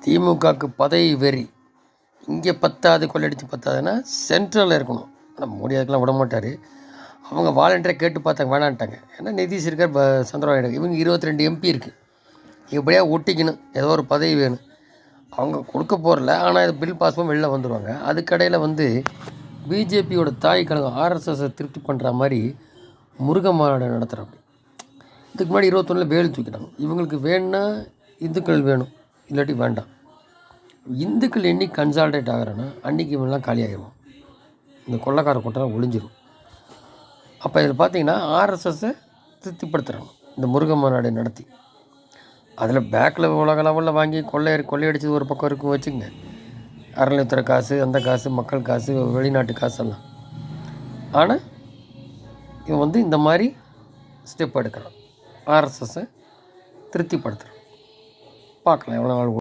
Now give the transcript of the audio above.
திமுகவுக்கு பதவி வெறி. இங்கே பத்தாது, கொள்ளடிச்சு பத்தாதுன்னா சென்ட்ரலில் இருக்கணும். ஆனால் மோடி அதுக்கெலாம் விட மாட்டார். அவங்க வாலண்டியராக கேட்டு பார்த்தாங்க, வேணான்ட்டாங்க. ஏன்னா நிதிஷ் இருக்கார், சந்திரபாபு, இவங்க 22 எம்பி இருக்குது. எப்படியா ஒட்டிக்கணும், ஏதோ ஒரு பதவி வேணும். அவங்க கொடுக்க போகிறல, ஆனால் இது பில் பாஸ் பண்ணி வெளில வந்துடுவாங்க. அதுக்கடையில் பிஜேபியோட தாய் கழகம் ஆர்எஸ்எஸை திருப்தி பண்ணுற மாதிரி முருக மாநாடு நடத்துகிறாங்க. இதுக்கு முன்னாடி 21 வேல் தூக்கிட்டாங்க. இவங்களுக்கு வேணும்னா இந்துக்கள் வேணும், இல்லாட்டி வேண்டாம். இந்துக்கள் என்னைக்கு கன்சால்டேட் ஆகிறேன்னா அன்றைக்கி இவங்கெல்லாம் காலியாகிடுவோம். இந்த கொள்ளைக்கார கூட்டம் ஒழிஞ்சிடும். அப்போ இதில் பார்த்தீங்கன்னா ஆர்எஸ்எஸ்ஸை திருப்திப்படுத்துகிறாங்க இந்த முருக மாநாடு நடத்தி. அதில் பேக்கில் உலக லெவலில் வாங்கி கொள்ளையடிச்சது ஒரு பக்கம் இருக்கும் வச்சுக்கங்க. அறநிலையத்துறை காசு, அந்த காசு, மக்கள் காசு, வெளிநாட்டு காசெல்லாம். ஆனால் இவன் இந்த மாதிரி ஸ்டெப் எடுக்கிறான், ஆர்எஸ்எஸ்ஸை திருப்திப்படுத்துகிறான். பார்க்கலாம் எவ்வளோ நாள்